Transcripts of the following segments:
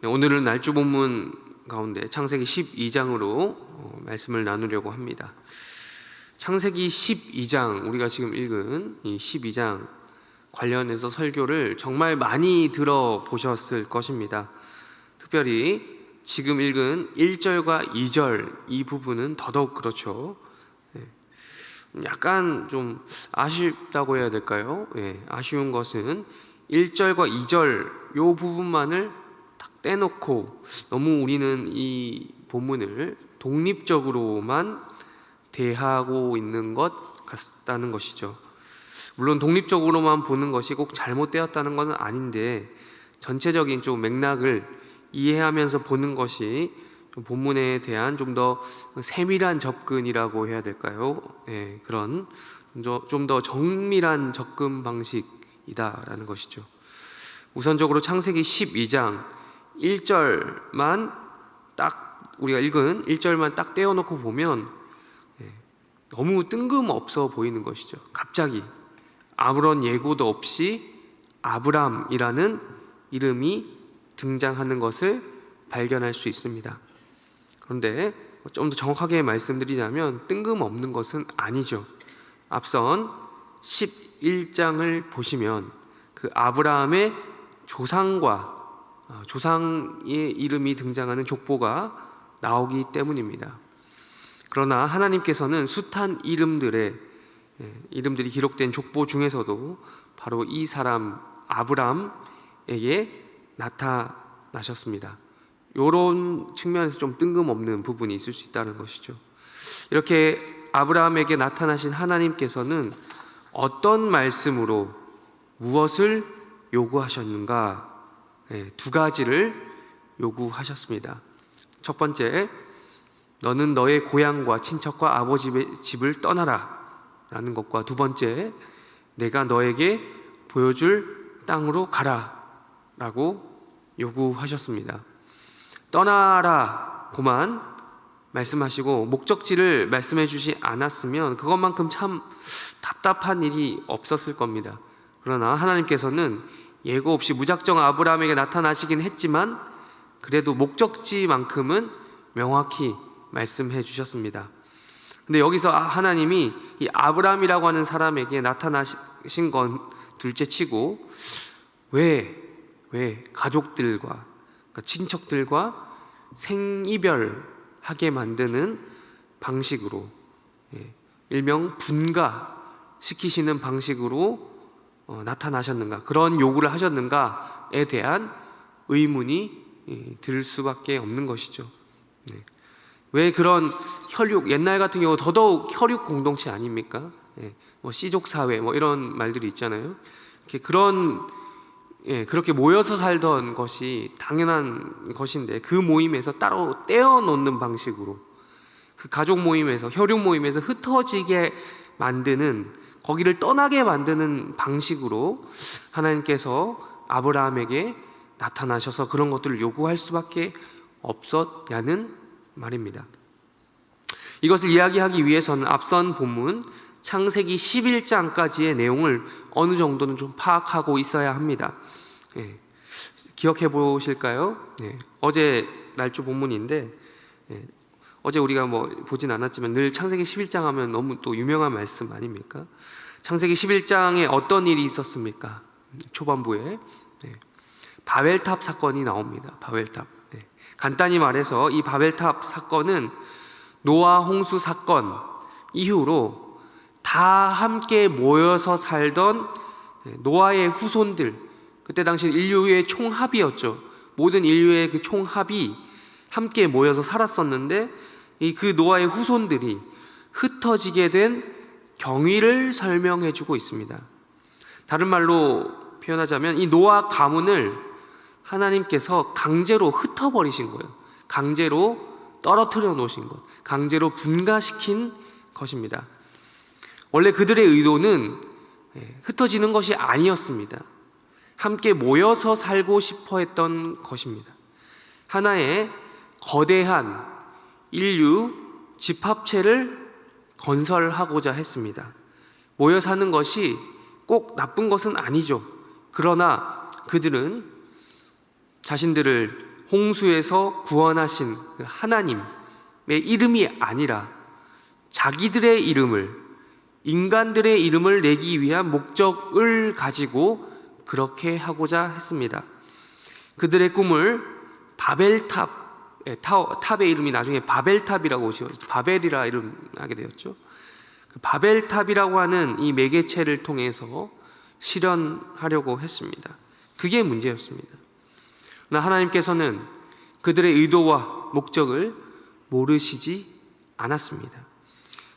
오늘은 날주 본문 가운데 창세기 12장으로 말씀을 나누려고 합니다. 창세기 12장, 우리가 지금 읽은 이 12장 관련해서 설교를 정말 많이 들어보셨을 것입니다. 특별히 지금 읽은 1절과 2절 이 부분은 더더욱 그렇죠. 약간 좀 아쉽다고 해야 될까요? 아쉬운 것은 1절과 2절 요 부분만을 딱 떼놓고 너무 우리는 이 본문을 독립적으로만 대하고 있는 것 같다는 것이죠. 물론 독립적으로만 보는 것이 꼭 잘못되었다는 것은 아닌데 전체적인 좀 맥락을 이해하면서 보는 것이 본문에 대한 좀 더 세밀한 접근이라고 해야 될까요? 그런 좀 더 정밀한 접근 방식이다라는 것이죠. 우선적으로 창세기 12장 1절만 딱 우리가 읽은 1절만 딱 떼어놓고 보면 너무 뜬금없어 보이는 것이죠. 갑자기 아무런 예고도 없이 아브람이라는 이름이 등장하는 것을 발견할 수 있습니다. 그런데 좀 더 정확하게 말씀드리자면 뜬금없는 것은 아니죠. 앞선 11장을 보시면 그 아브라함의 조상의 이름이 등장하는 족보가 나오기 때문입니다. 그러나 하나님께서는 숱한 이름들이 기록된 족보 중에서도 바로 이 사람 아브람에게 나타나셨습니다. 이런 측면에서 좀 뜬금없는 부분이 있을 수 있다는 것이죠. 이렇게 아브라함에게 나타나신 하나님께서는 어떤 말씀으로 무엇을 요구하셨는가? 두 가지를 요구하셨습니다. 첫 번째, 너는 너의 고향과 친척과 아버지의 집을 떠나라 라는 것과 두 번째, 내가 너에게 보여줄 땅으로 가라 라고 요구하셨습니다. 떠나라 고만 말씀하시고 목적지를 말씀해 주지 않았으면 그것만큼 참 답답한 일이 없었을 겁니다. 그러나 하나님께서는 예고 없이 무작정 아브라함에게 나타나시긴 했지만 그래도 목적지만큼은 명확히 말씀해 주셨습니다. 근데 여기서 하나님이 이 아브라함이라고 하는 사람에게 나타나신 건 둘째치고 왜 가족들과 그러니까 친척들과 생이별하게 만드는 방식으로 일명 분가시키시는 방식으로 나타나셨는가, 그런 요구를 하셨는가에 대한 의문이 들 수밖에 없는 것이죠. 왜 그런 혈육, 옛날 같은 경우 더더욱 혈육 공동체 아닙니까? 씨족 사회 이런 말들이 있잖아요. 그렇게 모여서 살던 것이 당연한 것인데 그 모임에서 따로 떼어놓는 방식으로 그 가족 모임에서 혈육 모임에서 흩어지게 만드는, 거기를 떠나게 만드는 방식으로 하나님께서 아브라함에게 나타나셔서 그런 것들을 요구할 수밖에 없었냐는 말입니다. 이것을 이야기하기 위해서는 앞선 본문 창세기 11장까지의 내용을 어느 정도는 좀 파악하고 있어야 합니다. 기억해 보실까요? 어제 날주 본문인데 어제 우리가 보진 않았지만 늘 창세기 11장 하면 너무 또 유명한 말씀 아닙니까? 창세기 11장에 어떤 일이 있었습니까? 초반부에 바벨탑 사건이 나옵니다. 바벨탑. 간단히 말해서 이 바벨탑 사건은 노아 홍수 사건 이후로 다 함께 모여서 살던 노아의 후손들, 그때 당시 인류의 총합이었죠. 모든 인류의 그 총합이 함께 모여서 살았었는데 그 노아의 후손들이 흩어지게 된 경위를 설명해 주고 있습니다. 다른 말로 표현하자면 이 노아 가문을 하나님께서 강제로 흩어버리신 거예요. 강제로 떨어뜨려 놓으신 것, 강제로 분가시킨 것입니다. 원래 그들의 의도는 흩어지는 것이 아니었습니다. 함께 모여서 살고 싶어 했던 것입니다. 하나의 거대한 인류 집합체를 건설하고자 했습니다. 모여 사는 것이 꼭 나쁜 것은 아니죠. 그러나 그들은 자신들을 홍수에서 구원하신 그 하나님의 이름이 아니라 자기들의 이름을, 인간들의 이름을 내기 위한 목적을 가지고 그렇게 하고자 했습니다. 그들의 꿈을 바벨탑, 탑의 이름이 나중에 바벨탑이라고 바벨이라 이름하게 되었죠. 그 바벨탑이라고 하는 이 매개체를 통해서 실현하려고 했습니다. 그게 문제였습니다. 그러나 하나님께서는 그들의 의도와 목적을 모르시지 않았습니다.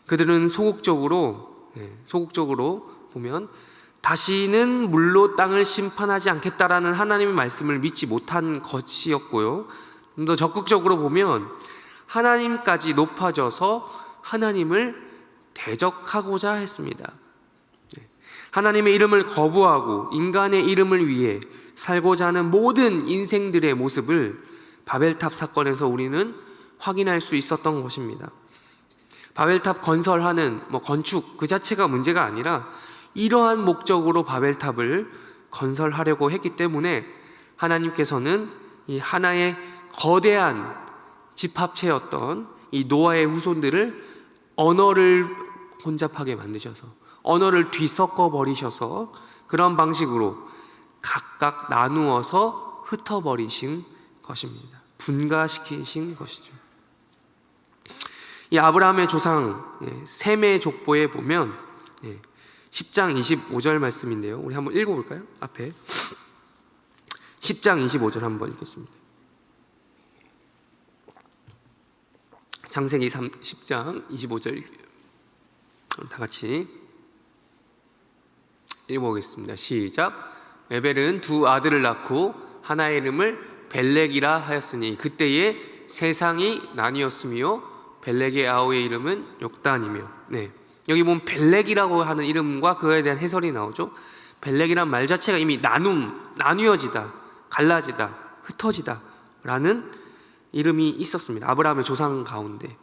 그들은 소극적으로 보면 다시는 물로 땅을 심판하지 않겠다라는 하나님의 말씀을 믿지 못한 것이었고요. 좀 더 적극적으로 보면 하나님까지 높아져서 하나님을 대적하고자 했습니다. 하나님의 이름을 거부하고 인간의 이름을 위해 살고자 하는 모든 인생들의 모습을 바벨탑 사건에서 우리는 확인할 수 있었던 것입니다. 바벨탑 건설하는 건축 그 자체가 문제가 아니라 이러한 목적으로 바벨탑을 건설하려고 했기 때문에 하나님께서는 이 하나의 거대한 집합체였던 이 노아의 후손들을 언어를 혼잡하게 만드셔서, 언어를 뒤섞어 버리셔서 그런 방식으로 각각 나누어서 흩어버리신 것입니다. 분가시키신 것이죠. 이 아브라함의 조상 셈의 족보에 보면 10장 25절 말씀인데요, 우리 한번 읽어볼까요? 앞에 10장 25절 한번 읽겠습니다. 창세기 10장 25절 다 같이 읽어보겠습니다. 시작. 에벨은 두 아들을 낳고 하나의 이름을 벨렉이라 하였으니 그때에 세상이 나뉘었으며 벨렉의 아우의 이름은 욕단이며. 여기 보면 벨렉이라고 하는 이름과 그거에 대한 해설이 나오죠. 벨렉이란 말 자체가 이미 나뉘어지다, 갈라지다, 흩어지다 라는 이름이 있었습니다. 아브라함의 조상 가운데.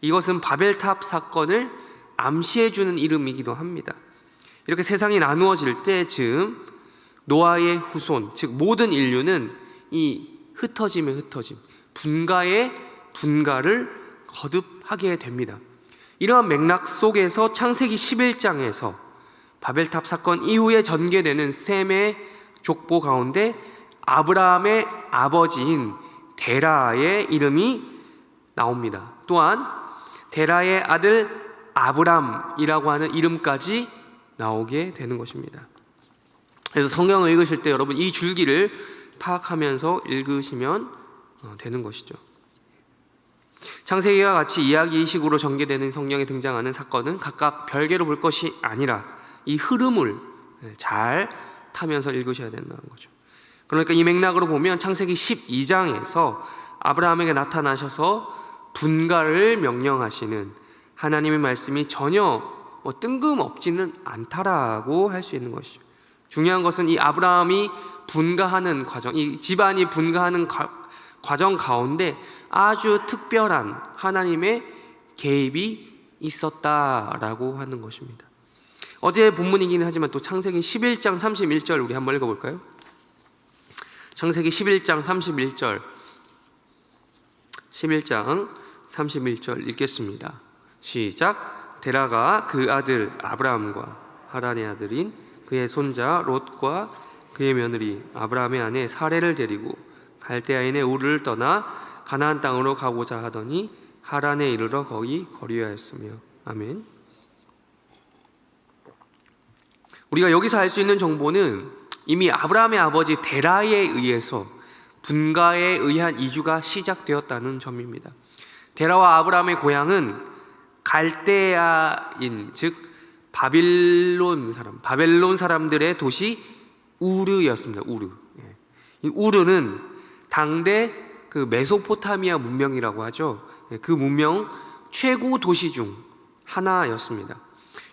이것은 바벨탑 사건을 암시해주는 이름이기도 합니다. 이렇게 세상이 나누어질 때쯤 노아의 후손, 즉 모든 인류는 이 흩어짐의 흩어짐, 분가의 분가를 거듭하게 됩니다. 이러한 맥락 속에서 창세기 11장에서 바벨탑 사건 이후에 전개되는 셈의 족보 가운데 아브라함의 아버지인 데라의 이름이 나옵니다. 또한 데라의 아들 아브람이라고 하는 이름까지 나오게 되는 것입니다. 그래서 성경을 읽으실 때 여러분 이 줄기를 파악하면서 읽으시면 되는 것이죠. 창세기와 같이 이야기식으로 전개되는 성경에 등장하는 사건은 각각 별개로 볼 것이 아니라 이 흐름을 잘 타면서 읽으셔야 된다는 거죠. 그러니까 이 맥락으로 보면 창세기 12장에서 아브라함에게 나타나셔서 분가를 명령하시는 하나님의 말씀이 전혀 뜬금없지는 않다라고 할 수 있는 것이죠. 중요한 것은 이 아브라함이 분가하는 과정, 이 집안이 분가하는 과정 가운데 아주 특별한 하나님의 개입이 있었다라고 하는 것입니다. 어제 본문이긴 하지만 또 창세기 11장 31절 우리 한번 읽어볼까요? 창세기 11장 31절 11장 31절 읽겠습니다. 시작. 데라가 그 아들 아브라함과 하란의 아들인 그의 손자 롯과 그의 며느리 아브라함의 아내 사레를 데리고 갈대아인의 우르를 떠나 가나안 땅으로 가고자 하더니 하란에 이르러 거기 거류하였으며. 아멘. 우리가 여기서 알 수 있는 정보는 이미 아브라함의 아버지 데라에 의해서 분가에 의한 이주가 시작되었다는 점입니다. 데라와 아브라함의 고향은 갈대아인, 즉 바빌론 사람들의 도시 우르였습니다. 이 우르는 당대 그 메소포타미아 문명이라고 하죠. 그 문명 최고 도시 중 하나였습니다.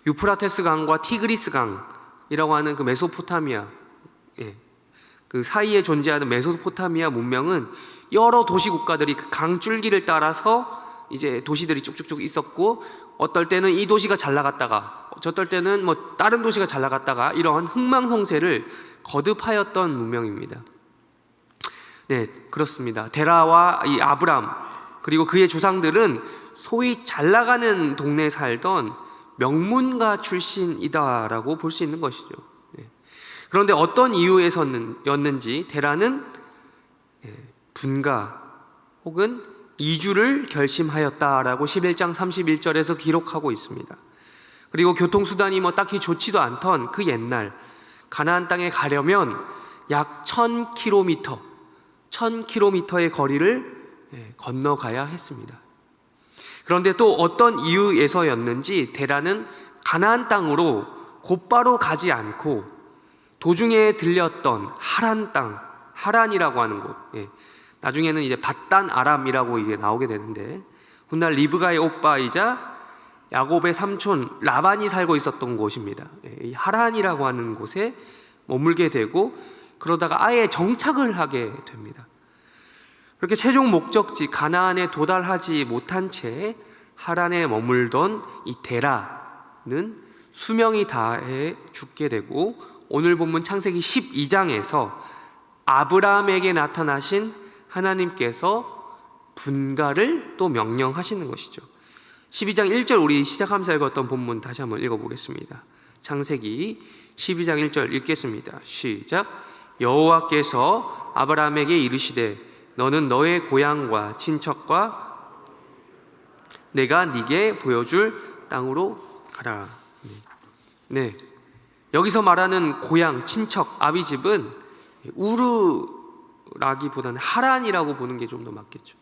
유프라테스 강과 티그리스 강이라고 하는 그 메소포타미아, 그 사이에 존재하는 메소포타미아 문명은 여러 도시 국가들이 그 강줄기를 따라서 이제 도시들이 쭉쭉쭉 있었고, 어떨 때는 이 도시가 잘 나갔다가 저떨 때는 다른 도시가 잘 나갔다가 이러한 흥망성쇠를 거듭하였던 문명입니다. 네, 그렇습니다. 데라와 이 아브람 그리고 그의 조상들은 소위 잘 나가는 동네에 살던 명문가 출신이다라고 볼 수 있는 것이죠. 네. 그런데 어떤 이유에서였는지 데라는 분가 혹은 이주를 결심하였다라고 11장 31절에서 기록하고 있습니다. 그리고 교통수단이 뭐 딱히 좋지도 않던 그 옛날 가나안 땅에 가려면 약 1000km의 거리를 건너가야 했습니다. 그런데 또 어떤 이유에서였는지 데라는 가나안 땅으로 곧바로 가지 않고 도중에 들렸던 하란 땅, 하란이라고 하는 곳, 나중에는 이제 밧단 아람이라고 이제 나오게 되는데 훗날 리브가의 오빠이자 야곱의 삼촌 라반이 살고 있었던 곳입니다. 이 하란이라고 하는 곳에 머물게 되고 그러다가 아예 정착을 하게 됩니다. 그렇게 최종 목적지 가나안에 도달하지 못한 채 하란에 머물던 이 데라는 수명이 다해 죽게 되고 오늘 본문 창세기 12장에서 아브라함에게 나타나신 하나님께서 분가를 또 명령하시는 것이죠. 12장 1절 우리 시작하면서 읽었던 본문 다시 한번 읽어보겠습니다. 창세기 12장 1절 읽겠습니다. 시작. 여호와께서 아브라함에게 이르시되 너는 너의 고향과 친척과 내가 네게 보여줄 땅으로 가라. 네, 여기서 말하는 고향, 친척, 아비집은 우르라기보다는 하란이라고 보는 게 좀 더 맞겠죠.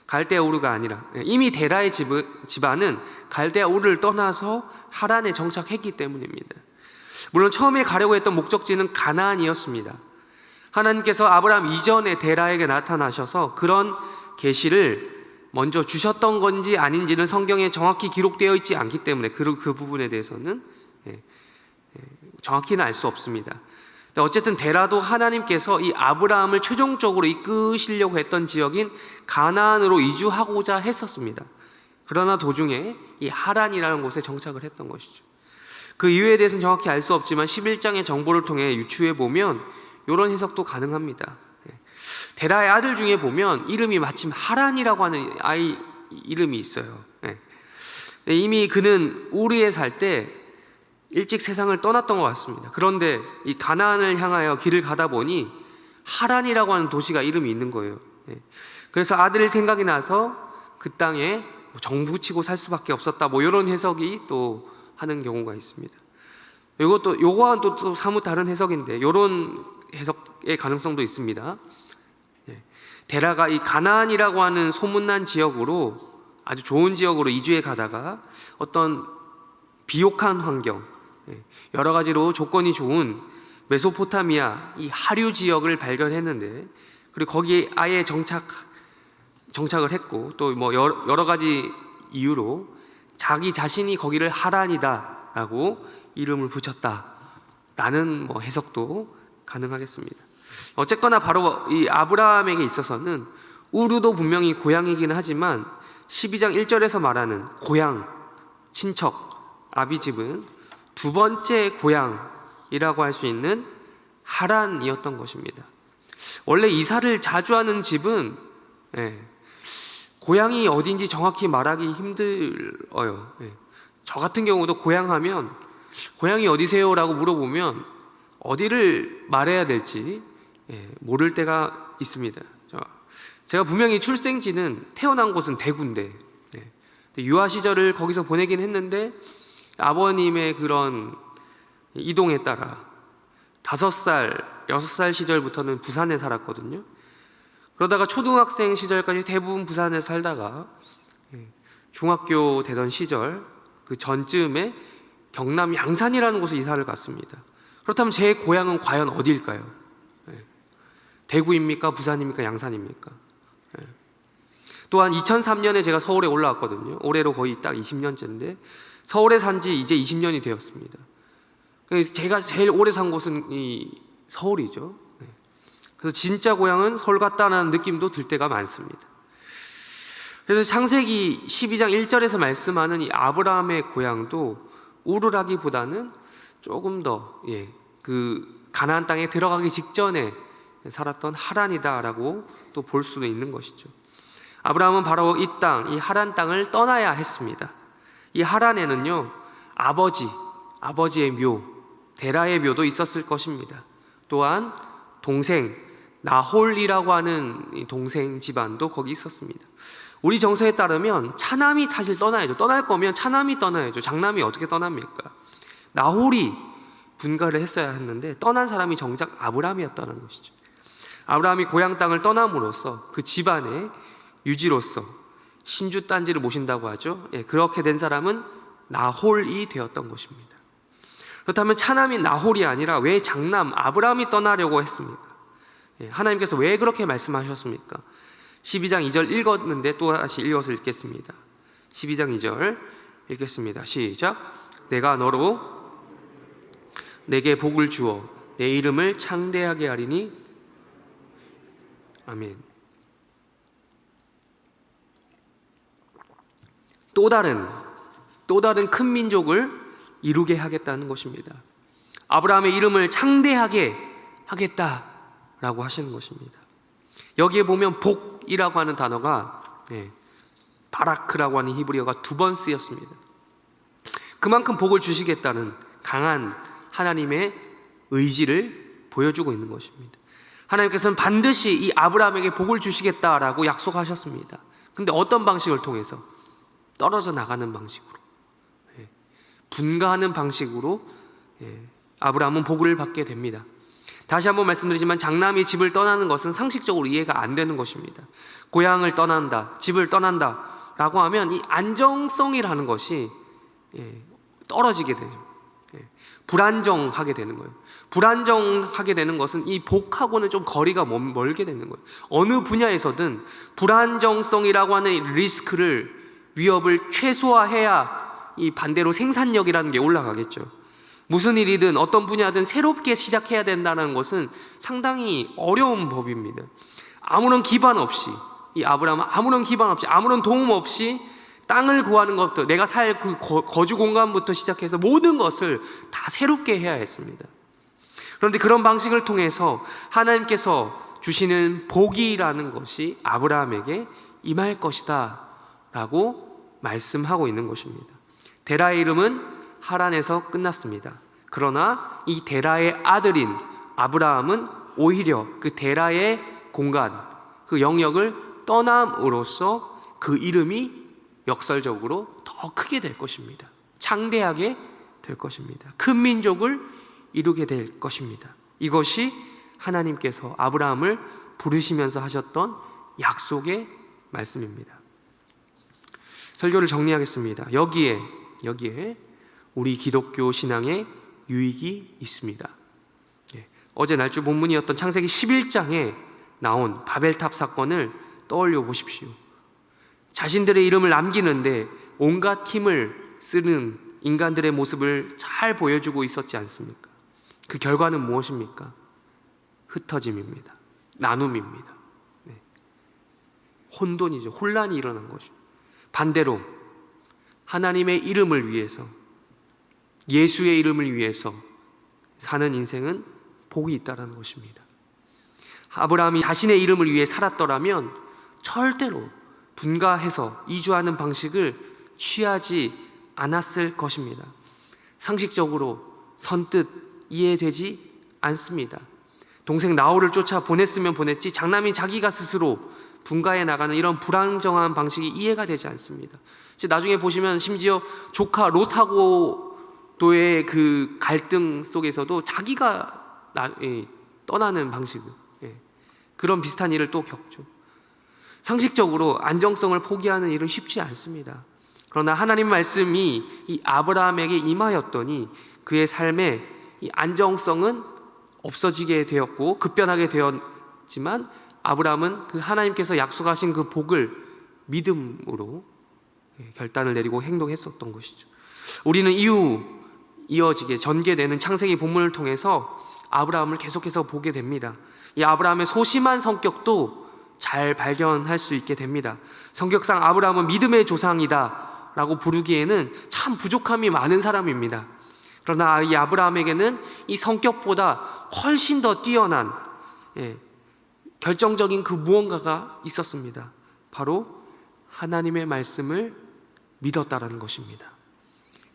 갈대아 우르가 아니라 이미 데라의 집안은 갈대아 우르를 떠나서 하란에 정착했기 때문입니다. 물론 처음에 가려고 했던 목적지는 가나안이었습니다. 하나님께서 아브라함 이전에 데라에게 나타나셔서 그런 계시를 먼저 주셨던 건지 아닌지는 성경에 정확히 기록되어 있지 않기 때문에 그 부분에 대해서는 정확히는 알 수 없습니다. 어쨌든 데라도 하나님께서 이 아브라함을 최종적으로 이끄시려고 했던 지역인 가나안으로 이주하고자 했었습니다. 그러나 도중에 이 하란이라는 곳에 정착을 했던 것이죠. 그 이유에 대해서는 정확히 알 수 없지만 11장의 정보를 통해 유추해 보면 이런 해석도 가능합니다. 데라의 아들 중에 보면 이름이 마침 하란이라고 하는 아이 이름이 있어요. 이미 그는 우르에 살 때 일찍 세상을 떠났던 것 같습니다. 그런데 이 가나안을 향하여 길을 가다 보니 하란이라고 하는 도시가 이름이 있는 거예요. 그래서 아들 생각이 나서 그 땅에 정부 치고 살 수밖에 없었다. 뭐 이런 해석이 또 하는 경우가 있습니다. 요거와는 또 사뭇 다른 해석인데 이런 해석의 가능성도 있습니다. 데라가 이 가나안이라고 하는 소문난 지역으로 아주 좋은 지역으로 이주해 가다가 어떤 비옥한 환경, 여러 가지로 조건이 좋은 메소포타미아 이 하류 지역을 발견했는데 그리고 거기에 아예 정착을 했고 또 뭐 여러 가지 이유로 자기 자신이 거기를 하란이다라고 이름을 붙였다라는 뭐 해석도 가능하겠습니다. 어쨌거나 바로 이 아브라함에게 있어서는 우르도 분명히 고향이긴 하지만 12장 1절에서 말하는 고향, 친척, 아비집은 두 번째 고향이라고 할 수 있는 하란이었던 것입니다. 원래 이사를 자주 하는 집은 고향이 어딘지 정확히 말하기 힘들어요. 저 같은 경우도 고향하면 고향이 어디세요? 라고 물어보면 어디를 말해야 될지 모를 때가 있습니다. 제가 분명히 출생지는 태어난 곳은 대구인데 유아 시절을 거기서 보내긴 했는데 아버님의 그런 이동에 따라 5살, 6살 시절부터는 부산에 살았거든요. 그러다가 초등학생 시절까지 대부분 부산에 살다가 중학교 되던 시절 그 전쯤에 경남 양산이라는 곳에 이사를 갔습니다. 그렇다면 제 고향은 과연 어디일까요? 대구입니까? 부산입니까? 양산입니까? 또한 2003년에 제가 서울에 올라왔거든요. 올해로 거의 딱 20년째인데 서울에 산 지 이제 20년이 되었습니다. 그래서 제가 제일 오래 산 곳은 이 서울이죠. 그래서 진짜 고향은 서울 같다는 느낌도 들 때가 많습니다. 그래서 창세기 12장 1절에서 말씀하는 이 아브라함의 고향도 우르라기보다는 조금 더 그 가나안 땅에 들어가기 직전에 살았던 하란이다라고 또 볼 수도 있는 것이죠. 아브라함은 바로 이 땅, 이 하란 땅을 떠나야 했습니다. 이 하란에는요, 아버지의 묘, 데라의 묘도 있었을 것입니다. 또한 동생 나홀이라고 하는 이 동생 집안도 거기 있었습니다. 우리 정서에 따르면 차남이 사실 떠나야죠. 떠날 거면 차남이 떠나야죠. 장남이 어떻게 떠납니까? 나홀이 분가를 했어야 했는데 떠난 사람이 정작 아브라함이었다는 것이죠. 아브라함이 고향 땅을 떠남으로써 그 집안의 유지로서 신주 딴지를 모신다고 하죠. 그렇게 된 사람은 나홀이 되었던 것입니다. 그렇다면 차남인 나홀이 아니라 왜 장남 아브라함이 떠나려고 했습니까? 하나님께서 왜 그렇게 말씀하셨습니까? 12장 2절 읽었는데 또 다시 읽어서 읽겠습니다. 12장 2절 읽겠습니다. 시작. 내가 너로 내게 복을 주어 내 이름을 창대하게 하리니. 아멘. 또 다른 큰 민족을 이루게 하겠다는 것입니다. 아브라함의 이름을 창대하게 하겠다라고 하시는 것입니다. 여기에 보면 복이라고 하는 단어가 바라크라고 하는 히브리어가 2번 쓰였습니다. 그만큼 복을 주시겠다는 강한 하나님의 의지를 보여주고 있는 것입니다. 하나님께서는 반드시 이 아브라함에게 복을 주시겠다라고 약속하셨습니다. 근데 어떤 방식을 통해서? 떨어져 나가는 방식으로, 분가하는 방식으로 아브라함은 복을 받게 됩니다. 다시 한번 말씀드리지만 장남이 집을 떠나는 것은 상식적으로 이해가 안 되는 것입니다. 고향을 떠난다, 집을 떠난다 라고 하면 이 안정성이라는 것이 떨어지게 되죠. 불안정하게 되는 거예요. 불안정하게 되는 것은 이 복하고는 좀 거리가 멀게 되는 거예요. 어느 분야에서든 불안정성이라고 하는 리스크를, 위협을 최소화해야 이 반대로 생산력이라는 게 올라가겠죠. 무슨 일이든 어떤 분야든 새롭게 시작해야 된다는 것은 상당히 어려운 법입니다. 아무런 기반 없이, 이 아브라함은 아무런 기반 없이, 아무런 도움 없이 땅을 구하는 것부터, 내가 살 그 거주 공간부터 시작해서 모든 것을 다 새롭게 해야 했습니다. 그런데 그런 방식을 통해서 하나님께서 주시는 복이라는 것이 아브라함에게 임할 것이다 라고 말씀하고 있는 것입니다. 데라의 이름은 하란에서 끝났습니다. 그러나 이 데라의 아들인 아브라함은 오히려 그 데라의 공간, 그 영역을 떠남으로써 그 이름이 역설적으로 더 크게 될 것입니다. 창대하게 될 것입니다. 큰 민족을 이루게 될 것입니다. 이것이 하나님께서 아브라함을 부르시면서 하셨던 약속의 말씀입니다. 설교를 정리하겠습니다. 여기에 우리 기독교 신앙의 유익이 있습니다. 어제 날주 본문이었던 창세기 11장에 나온 바벨탑 사건을 떠올려 보십시오. 자신들의 이름을 남기는데 온갖 힘을 쓰는 인간들의 모습을 잘 보여주고 있었지 않습니까? 그 결과는 무엇입니까? 흩어짐입니다. 나눔입니다. 혼돈이죠. 혼란이 일어난 거죠. 반대로 하나님의 이름을 위해서, 예수의 이름을 위해서 사는 인생은 복이 있다는 것입니다. 아브라함이 자신의 이름을 위해 살았더라면 절대로 분가해서 이주하는 방식을 취하지 않았을 것입니다. 상식적으로 선뜻 이해되지 않습니다. 동생 나홀을 쫓아 보냈으면 보냈지 장남인 자기가 스스로 분가해 나가는 이런 불안정한 방식이 이해가 되지 않습니다. 나중에 보시면 심지어 조카 롯하고도의 그 갈등 속에서도 자기가 떠나는 방식, 그런 비슷한 일을 또 겪죠. 상식적으로 안정성을 포기하는 일은 쉽지 않습니다. 그러나 하나님 말씀이 이 아브라함에게 임하였더니 그의 삶에 이 안정성은 없어지게 되었고 급변하게 되었지만 아브라함은 그 하나님께서 약속하신 그 복을 믿음으로 결단을 내리고 행동했었던 것이죠. 우리는 이어지게 전개되는 창세기 본문을 통해서 아브라함을 계속해서 보게 됩니다. 이 아브라함의 소심한 성격도 잘 발견할 수 있게 됩니다. 성격상 아브라함은 믿음의 조상이다 라고 부르기에는 참 부족함이 많은 사람입니다. 그러나 이 아브라함에게는 이 성격보다 훨씬 더 뛰어난 결정적인 그 무언가가 있었습니다. 바로 하나님의 말씀을 믿었다라는 것입니다.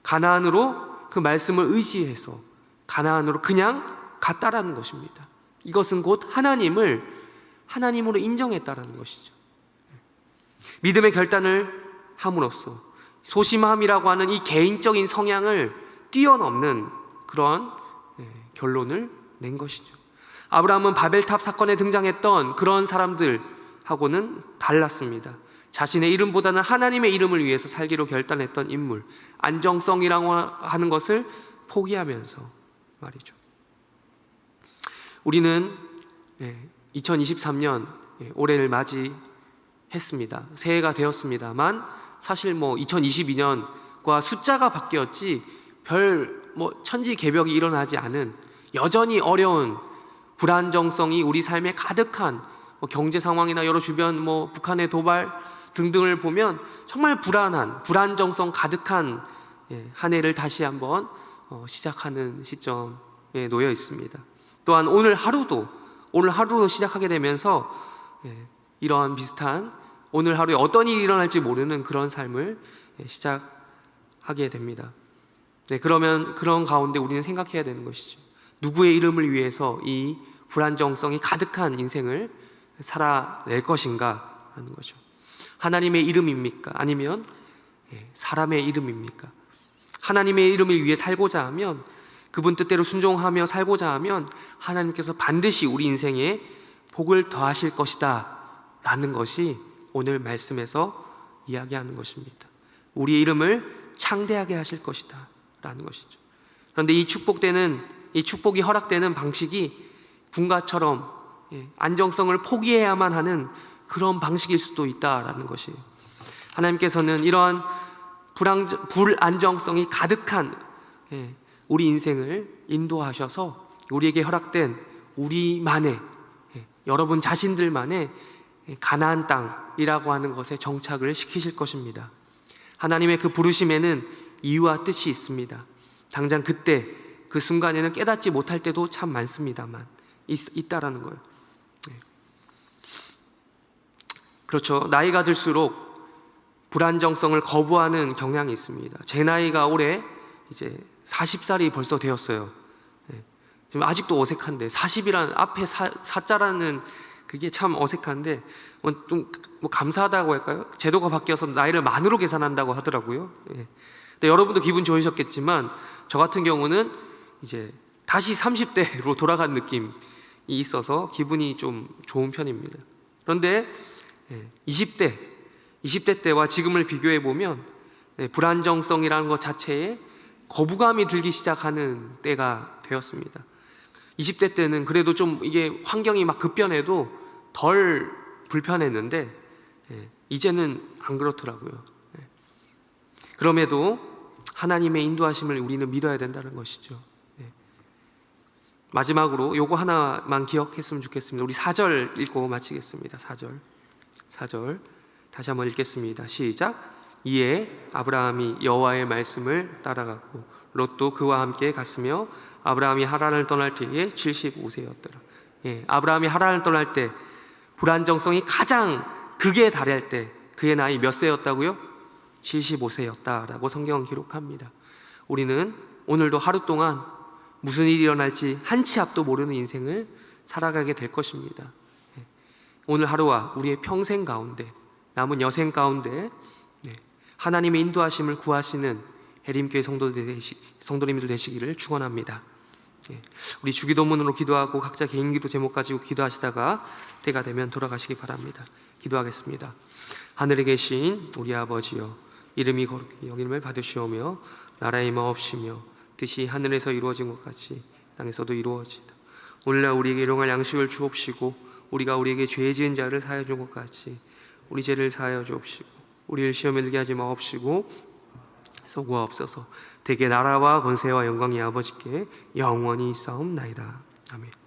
가나안으로 그 말씀을 의지해서 가나안으로 그냥 갔다라는 것입니다. 이것은 곧 하나님으로 인정했다라는 것이죠. 믿음의 결단을 함으로써 소심함이라고 하는 이 개인적인 성향을 뛰어넘는 그런 결론을 낸 것이죠. 아브라함은 바벨탑 사건에 등장했던 그런 사람들하고는 달랐습니다. 자신의 이름보다는 하나님의 이름을 위해서 살기로 결단했던 인물, 안정성이라고 하는 것을 포기하면서 말이죠. 우리는 2023년 올해를 맞이했습니다. 새해가 되었습니다만 사실 2022년과 숫자가 바뀌었지 별 천지개벽이 일어나지 않은 여전히 어려운 불안정성이 우리 삶에 가득한 경제 상황이나 여러 주변 북한의 도발 등등을 보면 정말 불안정성 가득한 한 해를 다시 한번 시작하는 시점에 놓여 있습니다. 또한 오늘 하루도 시작하게 되면서 이러한 비슷한 오늘 하루에 어떤 일이 일어날지 모르는 그런 삶을 시작하게 됩니다. 그러면 그런 가운데 우리는 생각해야 되는 것이죠. 누구의 이름을 위해서 이 불안정성이 가득한 인생을 살아낼 것인가 하는 거죠. 하나님의 이름입니까? 아니면 사람의 이름입니까? 하나님의 이름을 위해 살고자 하면, 그분 뜻대로 순종하며 살고자 하면 하나님께서 반드시 우리 인생에 복을 더하실 것이다 라는 것이 오늘 말씀에서 이야기하는 것입니다. 우리의 이름을 창대하게 하실 것이다 라는 것이죠. 그런데 이 축복이 허락되는 방식이 군가처럼 안정성을 포기해야만 하는 그런 방식일 수도 있다라는 것이에요. 하나님께서는 이러한 불안정성이 가득한 우리 인생을 인도하셔서 우리에게 허락된 우리만의, 여러분 자신들만의 가나안 땅이라고 하는 것에 정착을 시키실 것입니다. 하나님의 그 부르심에는 이유와 뜻이 있습니다. 당장 그때 그 순간에는 깨닫지 못할 때도 참 많습니다만 있다라는 거예요. 그렇죠. 나이가 들수록 불안정성을 거부하는 경향이 있습니다. 제 나이가 올해 이제 40살이 벌써 되었어요. 지금 아직도 어색한데 40이라는 앞에 사자라는 그게 참 어색한데 좀 감사하다고 할까요? 제도가 바뀌어서 나이를 만으로 계산한다고 하더라고요. 근데 여러분도 기분 좋으셨겠지만 저 같은 경우는 이제 다시 30대로 돌아간 느낌이 있어서 기분이 좀 좋은 편입니다. 그런데 20대 때와 지금을 비교해 보면 불안정성이라는 것 자체에 거부감이 들기 시작하는 때가 되었습니다. 20대 때는 그래도 좀 이게 환경이 막 급변해도 덜 불편했는데 이제는 안 그렇더라고요. 그럼에도 하나님의 인도하심을 우리는 믿어야 된다는 것이죠. 마지막으로 요거 하나만 기억했으면 좋겠습니다. 우리 4절 읽고 마치겠습니다. 4절 다시 한번 읽겠습니다. 시작. 이에 아브라함이 여호와의 말씀을 따라갔고 롯도 그와 함께 갔으며 아브라함이 하란을 떠날 때에 75세였더라. 아브라함이 하란을 떠날 때 불안정성이 가장 극에 달할 때 그의 나이 몇 세였다고요? 75세였다라고 성경은 기록합니다. 우리는 오늘도 하루 동안 무슨 일이 일어날지 한치 앞도 모르는 인생을 살아가게 될 것입니다. 오늘 하루와 우리의 평생 가운데, 남은 여생 가운데 하나님의 인도하심을 구하시는 해림교회 성도님들 되시기를 축원합니다. 우리 주기도문으로 기도하고 각자 개인 기도 제목 가지고 기도하시다가 때가 되면 돌아가시기 바랍니다. 기도하겠습니다. 하늘에 계신 우리 아버지여, 이름이 거룩히 여김을 받으시오며 나라의 임하옵시며 뜻이 하늘에서 이루어진 것 같이 땅에서도 이루어지다. 오늘날 우리에게 일용할 양식을 주옵시고 우리가 우리에게 죄 지은 자를 사하여 준 것 같이 우리 죄를 사하여 주옵시고 우리를 시험에 들게 하지 마옵시고 소구하옵소서. 대개 나라와 권세와 영광이 아버지께 영원히 있사옵나이다. 아멘.